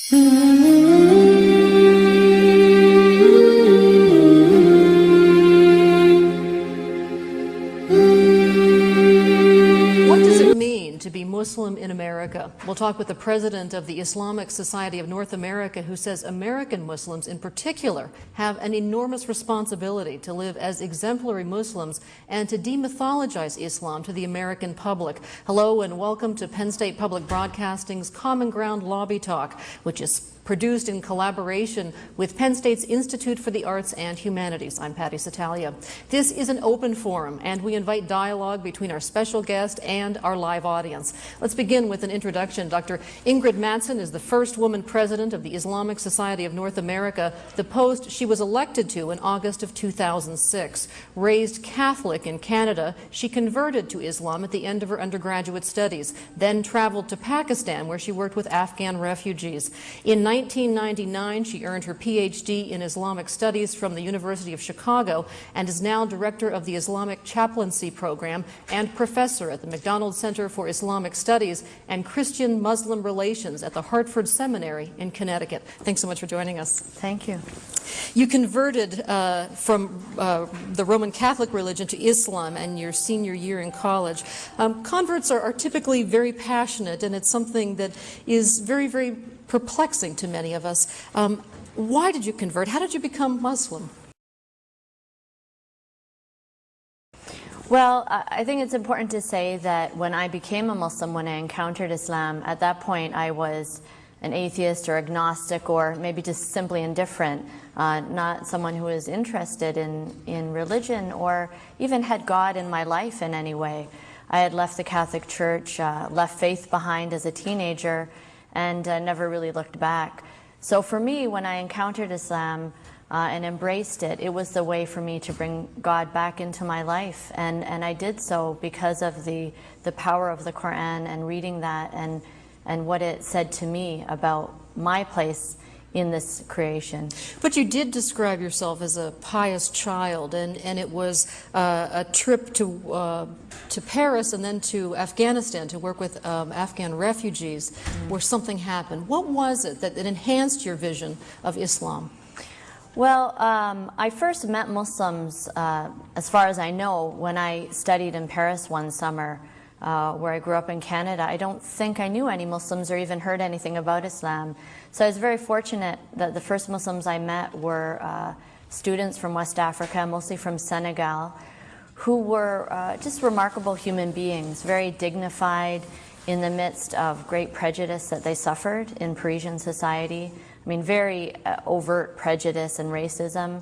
To be Muslim in America. We'll talk with the president of the Islamic Society of North America, who says American Muslims in particular have an enormous responsibility to live as exemplary Muslims and to demythologize Islam to the American public. Hello and welcome to Penn State Public Broadcasting's Common Ground Lobby Talk, which is produced in collaboration with Penn State's Institute for the Arts and Humanities. I'm Patty Satalia. This is an open forum, and we invite dialogue between our special guest and our live audience. Let's begin with an introduction. Dr. Ingrid Mattson is the first woman president of the Islamic Society of North America, the post she was elected to in August of 2006. Raised Catholic in Canada, she converted to Islam at the end of her undergraduate studies, then traveled to Pakistan, where she worked with Afghan refugees. In 1999, she earned her Ph.D. in Islamic Studies from the University of Chicago and is now director of the Islamic Chaplaincy Program and professor at the McDonald Center for Islamic Studies and Christian-Muslim Relations at the Hartford Seminary in Connecticut. Thanks so much for joining us. Thank you. You converted from the Roman Catholic religion to Islam in your senior year in college. Converts are typically very passionate, and it's something that is very, very perplexing to many of us. Why did you convert? How did you become Muslim? Well, I think it's important to say that when I became a Muslim, when I encountered Islam, at that point I was an atheist or agnostic or maybe just simply indifferent, not someone who was interested in religion or even had God in my life in any way. I had left the Catholic Church, left faith behind as a teenager, and never really looked back. So for me, when I encountered Islam and embraced it, it was the way for me to bring God back into my life. And I did so because of the power of the Quran and reading that and what it said to me about my place in this creation. But you did describe yourself as a pious child, and it was a trip to Paris and then to Afghanistan to work with Afghan refugees where something happened. What was it that enhanced your vision of Islam? Well, I first met Muslims, as far as I know, when I studied in Paris one summer, where I grew up in Canada. I don't think I knew any Muslims or even heard anything about Islam. So I was very fortunate that the first Muslims I met were students from West Africa, mostly from Senegal, who were just remarkable human beings, very dignified in the midst of great prejudice that they suffered in Parisian society. I mean, very overt prejudice and racism,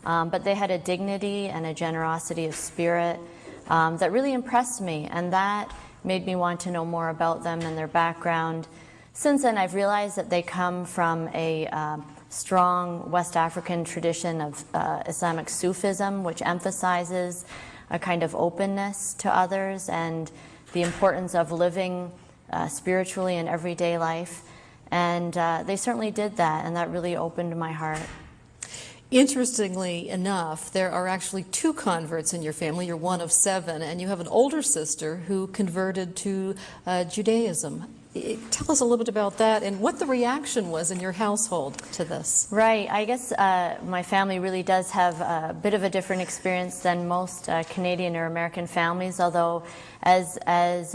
but they had a dignity and a generosity of spirit that really impressed me, and that made me want to know more about them and their background. Since then, I've realized that they come from a strong West African tradition of Islamic Sufism, which emphasizes a kind of openness to others and the importance of living spiritually in everyday life. And they certainly did that, and that really opened my heart. Interestingly enough, there are actually 2 converts in your family. You're one of 7, and you have an older sister who converted to Judaism. Tell us a little bit about that and what the reaction was in your household to this. Right. I guess my family really does have a bit of a different experience than most Canadian or American families, although as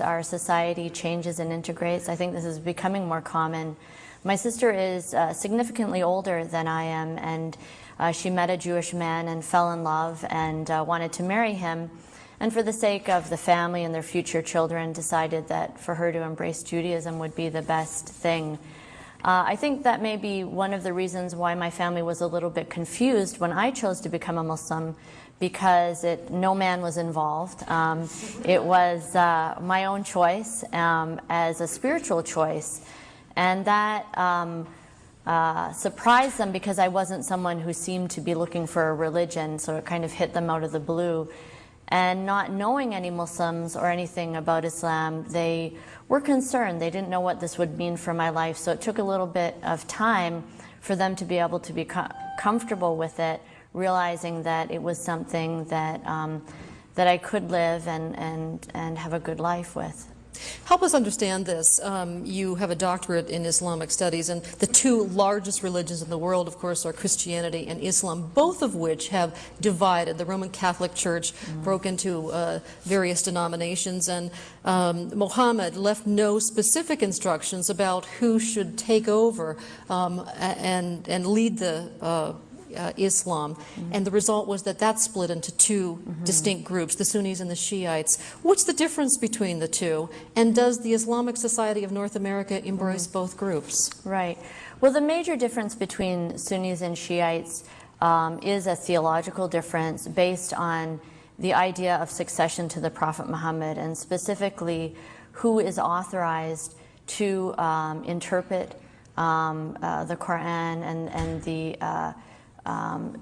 our society changes and integrates, I think this is becoming more common. My sister is significantly older than I am, and she met a Jewish man and fell in love and wanted to marry him. And for the sake of the family and their future children, decided that for her to embrace Judaism would be the best thing. I think that may be one of the reasons why my family was a little bit confused when I chose to become a Muslim, because no man was involved. It was my own choice as a spiritual choice. And that surprised them because I wasn't someone who seemed to be looking for a religion, so it kind of hit them out of the blue. And not knowing any Muslims or anything about Islam, they were concerned. They didn't know what this would mean for my life, so it took a little bit of time for them to be able to be comfortable with it, realizing that it was something that that I could live and have a good life with. Help us understand this. You have a doctorate in Islamic studies, and the two largest religions in the world, of course, are Christianity and Islam, both of which have divided. The Roman Catholic Church broke into various denominations, and Muhammad left no specific instructions about who should take over and lead the Islam, and the result was that split into two distinct groups, the Sunnis and the Shiites. What's the difference between the two, and does the Islamic Society of North America embrace both groups? Right. Well, the major difference between Sunnis and Shiites is a theological difference based on the idea of succession to the Prophet Muhammad, and specifically who is authorized to interpret the Quran and the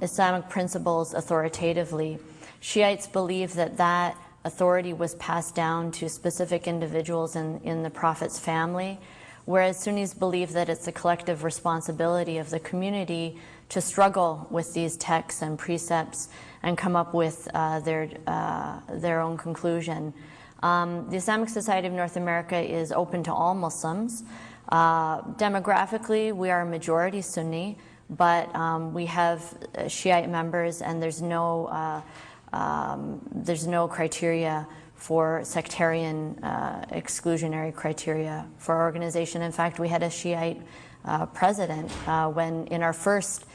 Islamic principles authoritatively. Shiites believe that authority was passed down to specific individuals in the Prophet's family, whereas Sunnis believe that it's a collective responsibility of the community to struggle with these texts and precepts and come up with their own conclusion. The Islamic Society of North America is open to all Muslims. Demographically, we are a majority Sunni, but we have Shiite members, and there's no criteria for sectarian exclusionary criteria for our organization. In fact, we had a Shiite president when in our first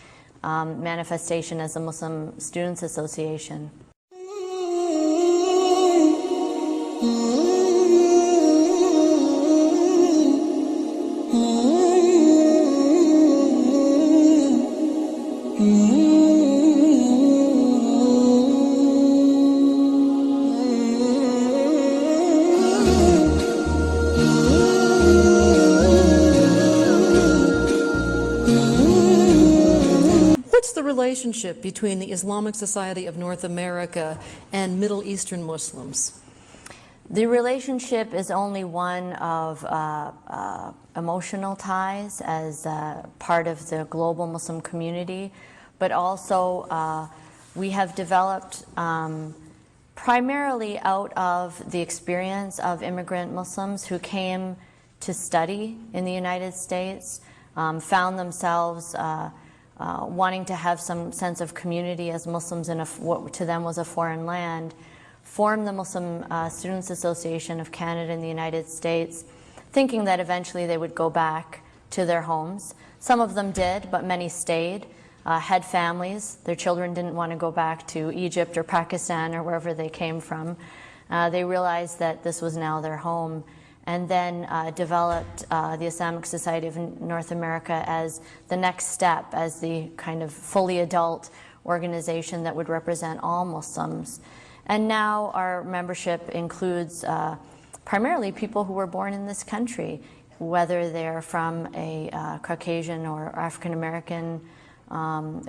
manifestation as a Muslim Students Association. Relationship between the Islamic Society of North America and Middle Eastern Muslims? The relationship is only one of emotional ties as part of the global Muslim community, but also we have developed primarily out of the experience of immigrant Muslims who came to study in the United States, found themselves wanting to have some sense of community as Muslims in what to them was a foreign land, formed the Muslim Students Association of Canada and the United States, thinking that eventually they would go back to their homes. Some of them did, but many stayed, had families. Their children didn't want to go back to Egypt or Pakistan or wherever they came from. They realized that this was now their home, and then developed the Islamic Society of North America as the next step, as the kind of fully adult organization that would represent all Muslims. And now our membership includes primarily people who were born in this country, whether they're from a Caucasian or African American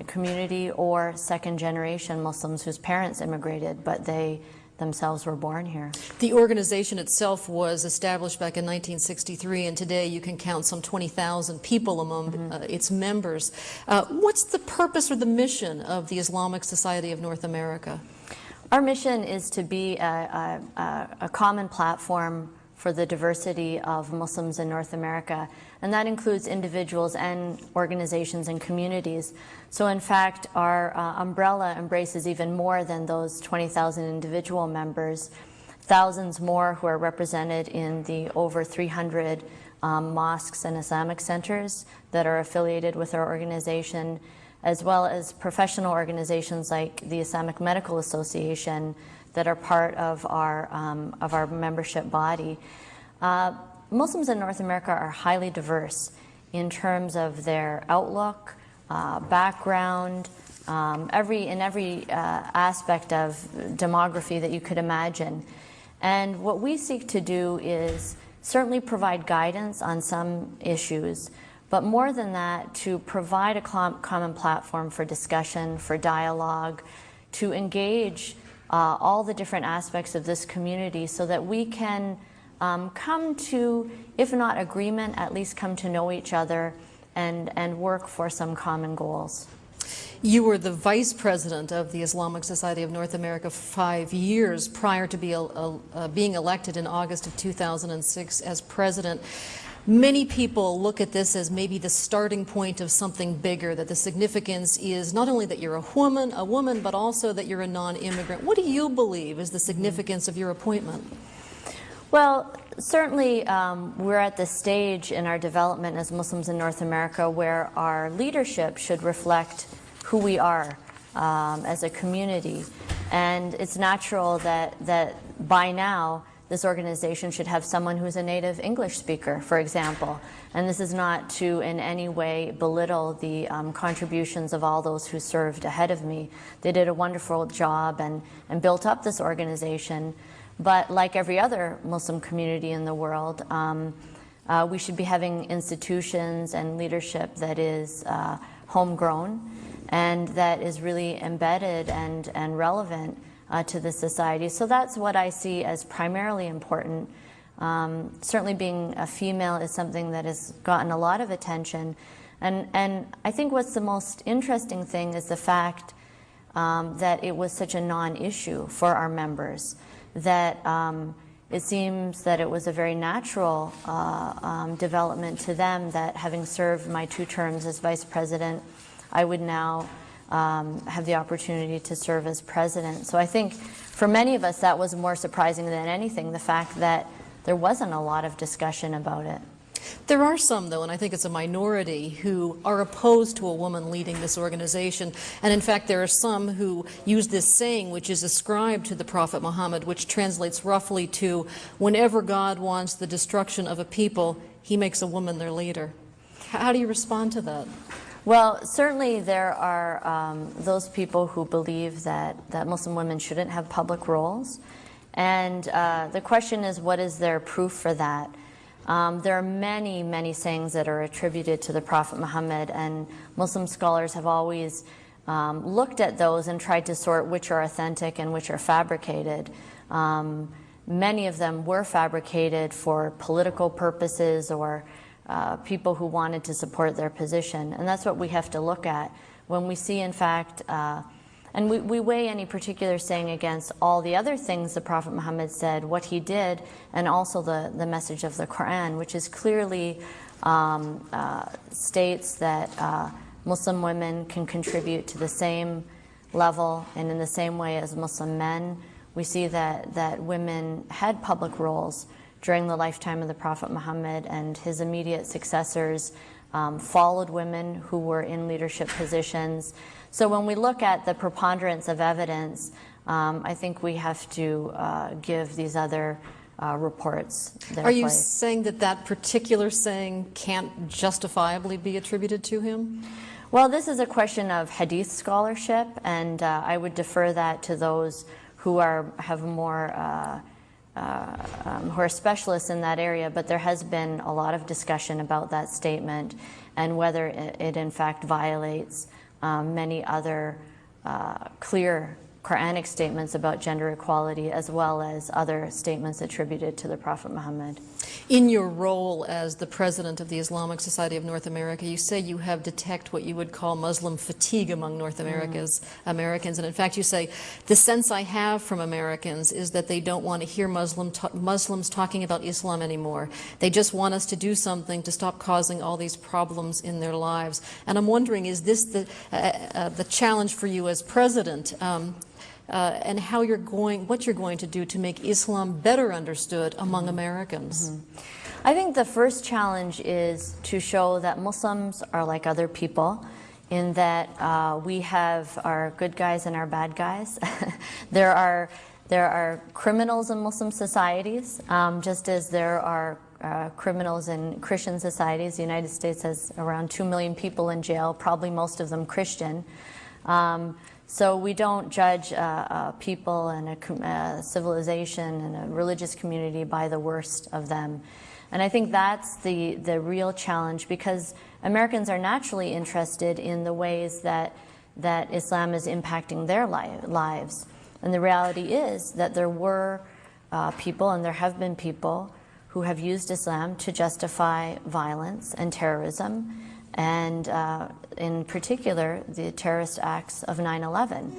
community or second-generation Muslims whose parents immigrated, but they themselves were born here. The organization itself was established back in 1963, and today you can count some 20,000 people among its members. What's the purpose or the mission of the Islamic Society of North America? Our mission is to be a common platform for the diversity of Muslims in North America, and that includes individuals and organizations and communities. So in fact, our umbrella embraces even more than those 20,000 individual members, thousands more who are represented in the over 300 mosques and Islamic centers that are affiliated with our organization, as well as professional organizations like the Islamic Medical Association that are part of our membership body. Muslims in North America are highly diverse in terms of their outlook, background, in every aspect of demography that you could imagine. And what we seek to do is certainly provide guidance on some issues, but more than that, to provide a common platform for discussion, for dialogue, to engage all the different aspects of this community so that we can come to, if not agreement, at least come to know each other and work for some common goals. You were the vice president of the Islamic Society of North America for 5 years prior to being elected in August of 2006 as president. Many people look at this as maybe the starting point of something bigger, that the significance is not only that you're a woman, but also that you're a non-immigrant. What do you believe is the significance of your appointment? Well, certainly we're at the stage in our development as Muslims in North America where our leadership should reflect who we are as a community. And it's natural that by now this organization should have someone who's a native English speaker, for example. And this is not to in any way belittle the contributions of all those who served ahead of me. They did a wonderful job and built up this organization. But like every other Muslim community in the world, we should be having institutions and leadership that is homegrown and that is really embedded and relevant to the society. So that's what I see as primarily important. Certainly being a female is something that has gotten a lot of attention. And I think what's the most interesting thing is the fact that it was such a non-issue for our members, that it seems that it was a very natural development to them that having served my 2 terms as vice president, I would now have the opportunity to serve as president. So I think for many of us that was more surprising than anything, the fact that there wasn't a lot of discussion about it. There are some, though, and I think it's a minority, who are opposed to a woman leading this organization. And in fact, there are some who use this saying, which is ascribed to the Prophet Muhammad, which translates roughly to, whenever God wants the destruction of a people, he makes a woman their leader. How do you respond to that? Well, certainly there are those people who believe that Muslim women shouldn't have public roles. And the question is, what is their proof for that? There are many, many sayings that are attributed to the Prophet Muhammad, and Muslim scholars have always looked at those and tried to sort which are authentic and which are fabricated. Many of them were fabricated for political purposes or people who wanted to support their position. And that's what we have to look at when we see, in fact, and we weigh any particular saying against all the other things the Prophet Muhammad said, what he did, and also the message of the Quran, which is clearly states that Muslim women can contribute to the same level and in the same way as Muslim men. We see that women had public roles during the lifetime of the Prophet Muhammad, and his immediate successors followed women who were in leadership positions. So when we look at the preponderance of evidence, I think we have to give these other reports their Are you place. saying that that particular saying can't justifiably be attributed to him? Well, this is a question of hadith scholarship, and I would defer that to those who have more who are specialists in that area, but there has been a lot of discussion about that statement and whether it in fact violates many other clear Quranic statements about gender equality, as well as other statements attributed to the Prophet Muhammad. In your role as the president of the Islamic Society of North America, you say you have detected what you would call Muslim fatigue among North Americans. And in fact, you say, the sense I have from Americans is that they don't want to hear Muslims talking about Islam anymore. They just want us to do something to stop causing all these problems in their lives. And I'm wondering, is this the challenge for you as president? And what you're going to do to make Islam better understood among Americans? I think the first challenge is to show that Muslims are like other people, in that we have our good guys and our bad guys. There are criminals in Muslim societies, just as there are criminals in Christian societies. The United States has around 2 million people in jail, probably most of them Christian. So we don't judge people and a civilization and a religious community by the worst of them. And I think that's the real challenge, because Americans are naturally interested in the ways that Islam is impacting their lives. And the reality is that there were people, and there have been people, who have used Islam to justify violence and terrorism. and in particular, the terrorist acts of 9/11.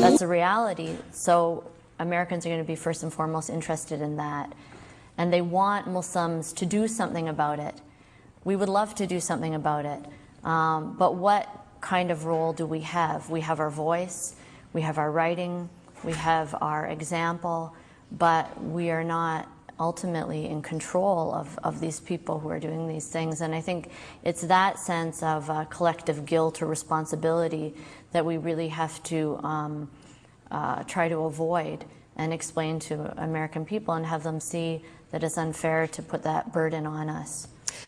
That's a reality. So Americans are going to be first and foremost interested in that. And they want Muslims to do something about it. We would love to do something about it. But what kind of role do we have? We have our voice, we have our writing, we have our example, but we are not ultimately in control of these people who are doing these things. And I think it's that sense of collective guilt or responsibility that we really have to try to avoid and explain to American people and have them see that it's unfair to put that burden on us.